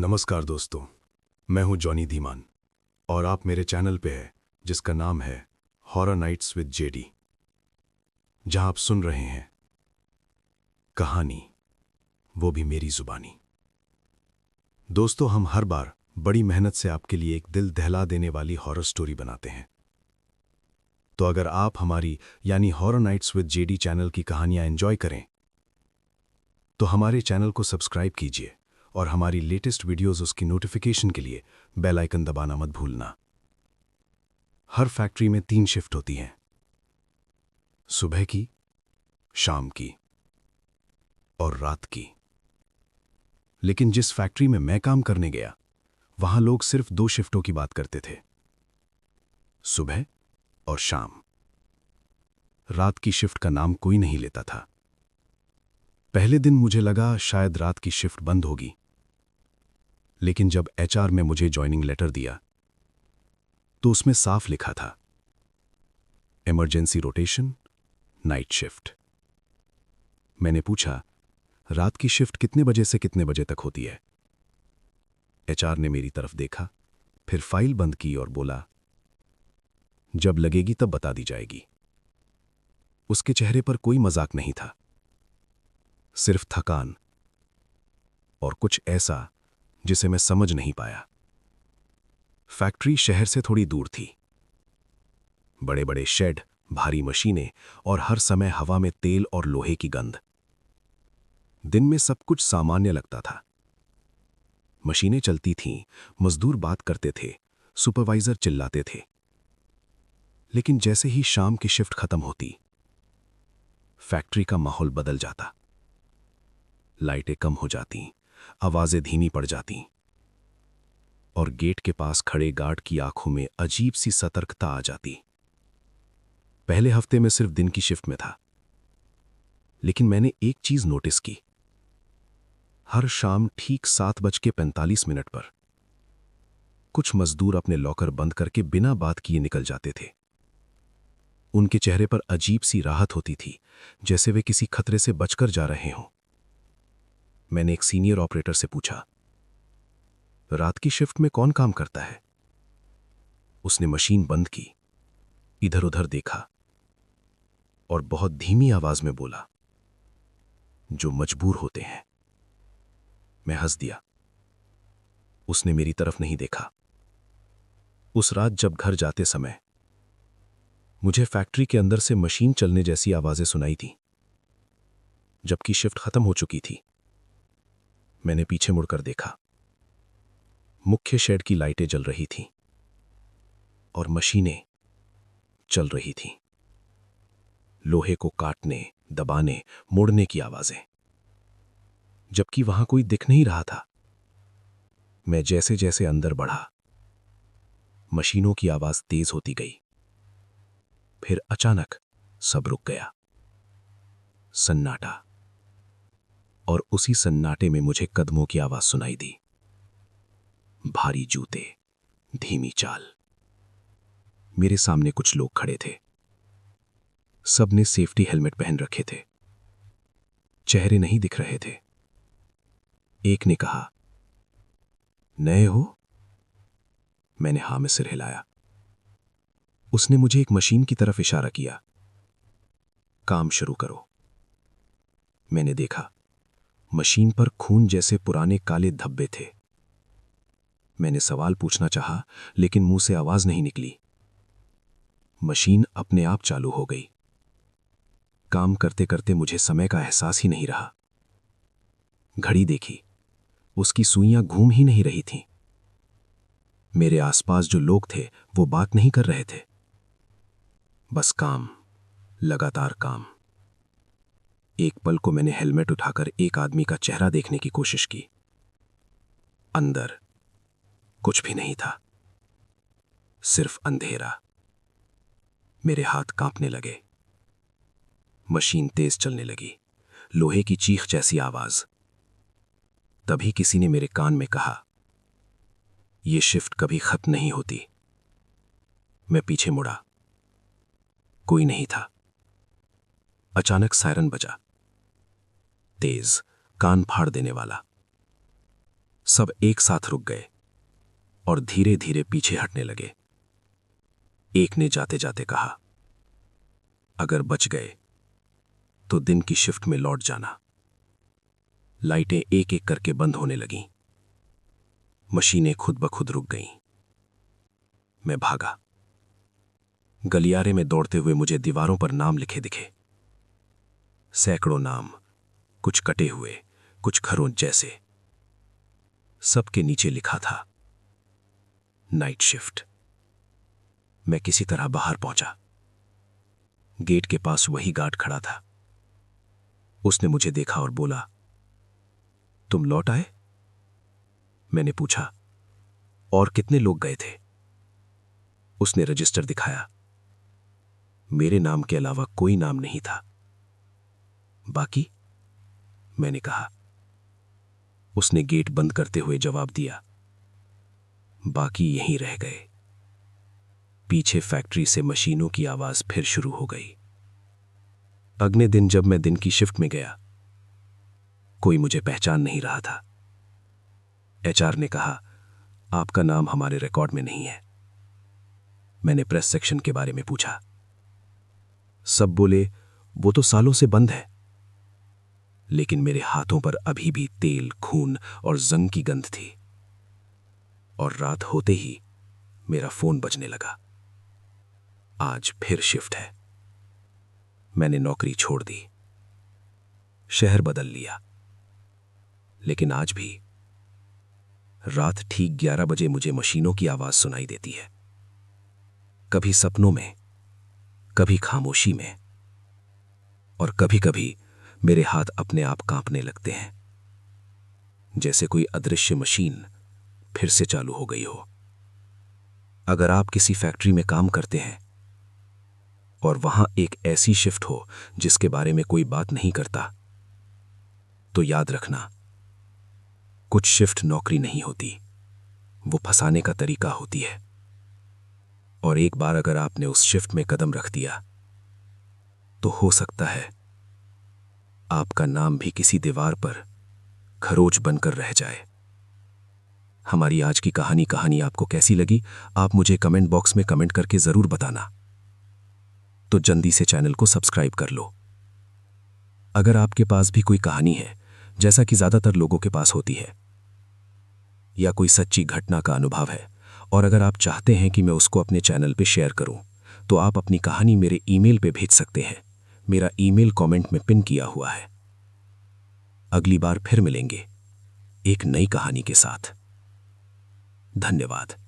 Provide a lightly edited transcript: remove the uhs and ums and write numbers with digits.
नमस्कार दोस्तों, मैं हूं जॉनी धीमान और आप मेरे चैनल पे हैं जिसका नाम है हॉरर नाइट्स विद जेडी, जहां आप सुन रहे हैं कहानी, वो भी मेरी जुबानी। दोस्तों, हम हर बार बड़ी मेहनत से आपके लिए एक दिल दहला देने वाली हॉरर स्टोरी बनाते हैं। तो अगर आप हमारी यानी horror nights with JD channel की कहानियां एंजॉय करें तो हमारे चैनल को सब्सक्राइब कीजिए और हमारी लेटेस्ट वीडियोस उसकी नोटिफिकेशन के लिए बेल आइकन दबाना मत भूलना। हर फैक्ट्री में 3 शिफ्ट होती हैं, सुबह की, शाम की और रात की। लेकिन जिस फैक्ट्री में मैं काम करने गया, वहां लोग सिर्फ 2 शिफ्टों की बात करते थे, सुबह और शाम। रात की शिफ्ट का नाम कोई नहीं लेता था। पहले दिन मुझे लगा शायद रात की शिफ्ट बंद होगी, लेकिन जब एचआर में मुझे ज्वाइनिंग लेटर दिया तो उसमें साफ लिखा था, इमरजेंसी रोटेशन, नाइट शिफ्ट। मैंने पूछा, रात की शिफ्ट कितने बजे से कितने बजे तक होती है? एचआर ने मेरी तरफ देखा, फिर फाइल बंद की और बोला, जब लगेगी तब बता दी जाएगी। उसके चेहरे पर कोई मजाक नहीं था, सिर्फ थकान और कुछ ऐसा जिसे मैं समझ नहीं पाया। फैक्ट्री शहर से थोड़ी दूर थी। बड़े बड़े शेड, भारी मशीनें और हर समय हवा में तेल और लोहे की गंध। दिन में सब कुछ सामान्य लगता था। मशीनें चलती थीं, मजदूर बात करते थे, सुपरवाइजर चिल्लाते थे। लेकिन जैसे ही शाम की शिफ्ट खत्म होती, फैक्ट्री का माहौल बदल जाता। लाइटें कम हो जाती, आवाजें धीमी पड़ जाती और गेट के पास खड़े गार्ड की आंखों में अजीब सी सतर्कता आ जाती। पहले हफ्ते में सिर्फ दिन की शिफ्ट में था, लेकिन मैंने एक चीज नोटिस की। हर शाम ठीक 7:45 पर कुछ मजदूर अपने लॉकर बंद करके बिना बात किए निकल जाते थे। उनके चेहरे पर अजीब सी राहत होती थी, जैसे वे किसी खतरे से बचकर जा रहे हों। मैंने एक सीनियर ऑपरेटर से पूछा, रात की शिफ्ट में कौन काम करता है? उसने मशीन बंद की, इधर उधर देखा और बहुत धीमी आवाज में बोला, जो मजबूर होते हैं। मैं हंस दिया। उसने मेरी तरफ नहीं देखा। उस रात जब घर जाते समय मुझे फैक्ट्री के अंदर से मशीन चलने जैसी आवाजें सुनाई थी। जबकि शिफ्ट खत्म हो चुकी थी, मैंने पीछे मुड़कर देखा। मुख्य शेड की लाइटें जल रही थीं और मशीनें चल रही थीं। लोहे को काटने, दबाने, मोड़ने की आवाजें। जबकि वहां कोई दिख नहीं रहा था। मैं जैसे जैसे अंदर बढ़ा, मशीनों की आवाज तेज होती गई। फिर अचानक सब रुक गया। सन्नाटा। और उसी सन्नाटे में मुझे कदमों की आवाज सुनाई दी। भारी जूते, धीमी चाल। मेरे सामने कुछ लोग खड़े थे। सबने सेफ्टी हेलमेट पहन रखे थे। चेहरे नहीं दिख रहे थे। एक ने कहा, नए हो? मैंने हां में सिर हिलाया। उसने मुझे एक मशीन की तरफ इशारा किया, काम शुरू करो। मैंने देखा, मशीन पर खून जैसे पुराने काले धब्बे थे। मैंने सवाल पूछना चाहा, लेकिन मुंह से आवाज नहीं निकली। मशीन अपने आप चालू हो गई। काम करते करते मुझे समय का एहसास ही नहीं रहा। घड़ी देखी, उसकी सुइयां घूम ही नहीं रही थीं। मेरे आसपास जो लोग थे वो बात नहीं कर रहे थे। बस काम, लगातार काम। एक पल को मैंने हेलमेट उठाकर एक आदमी का चेहरा देखने की कोशिश की। अंदर कुछ भी नहीं था, सिर्फ अंधेरा। मेरे हाथ कांपने लगे। मशीन तेज चलने लगी, लोहे की चीख जैसी आवाज। तभी किसी ने मेरे कान में कहा, यह शिफ्ट कभी खत्म नहीं होती। मैं पीछे मुड़ा, कोई नहीं था। अचानक सायरन बजा, तेज, कान फाड़ देने वाला। सब एक साथ रुक गए और धीरे धीरे पीछे हटने लगे। एक ने जाते जाते कहा, अगर बच गए तो दिन की शिफ्ट में लौट जाना। लाइटें एक एक करके बंद होने लगीं। मशीनें खुद ब खुद रुक गईं। मैं भागा। गलियारे में दौड़ते हुए मुझे दीवारों पर नाम लिखे दिखे। सैकड़ों नाम, कुछ कटे हुए, कुछ खरोंच जैसे। सबके नीचे लिखा था नाइट शिफ्ट। मैं किसी तरह बाहर पहुंचा। गेट के पास वही गार्ड खड़ा था। उसने मुझे देखा और बोला, तुम लौट आए? मैंने पूछा, और कितने लोग गए थे? उसने रजिस्टर दिखाया। मेरे नाम के अलावा कोई नाम नहीं था। बाकी? मैंने कहा। उसने गेट बंद करते हुए जवाब दिया, बाकी यहीं रह गए। पीछे फैक्ट्री से मशीनों की आवाज फिर शुरू हो गई। अगले दिन जब मैं दिन की शिफ्ट में गया, कोई मुझे पहचान नहीं रहा था। एचआर ने कहा, आपका नाम हमारे रिकॉर्ड में नहीं है। मैंने प्रेस सेक्शन के बारे में पूछा। सब बोले, वो तो सालों से बंद है। लेकिन मेरे हाथों पर अभी भी तेल, खून और जंग की गंध थी। और रात होते ही मेरा फोन बजने लगा। आज फिर शिफ्ट है। मैंने नौकरी छोड़ दी, शहर बदल लिया। लेकिन आज भी रात ठीक 11 बजे मुझे मशीनों की आवाज सुनाई देती है। कभी सपनों में, कभी खामोशी में, और कभी कभी मेरे हाथ अपने आप कांपने लगते हैं, जैसे कोई अदृश्य मशीन फिर से चालू हो गई हो। अगर आप किसी फैक्ट्री में काम करते हैं और वहां एक ऐसी शिफ्ट हो जिसके बारे में कोई बात नहीं करता, तो याद रखना, कुछ शिफ्ट नौकरी नहीं होती, वो फंसाने का तरीका होती है। और एक बार अगर आपने उस शिफ्ट में कदम रख दिया, तो हो सकता है आपका नाम भी किसी दीवार पर खरोच बनकर रह जाए। हमारी आज की कहानी आपको कैसी लगी, आप मुझे कमेंट बॉक्स में कमेंट करके जरूर बताना। तो जल्दी से चैनल को सब्सक्राइब कर लो। अगर आपके पास भी कोई कहानी है, जैसा कि ज्यादातर लोगों के पास होती है, या कोई सच्ची घटना का अनुभव है, और अगर आप चाहते हैं कि मैं उसको अपने चैनल पे शेयर करूं, तो आप अपनी कहानी मेरे ईमेल पे भेज सकते हैं। मेरा ईमेल कमेंट में पिन किया हुआ है। अगली बार फिर मिलेंगे एक नई कहानी के साथ। धन्यवाद।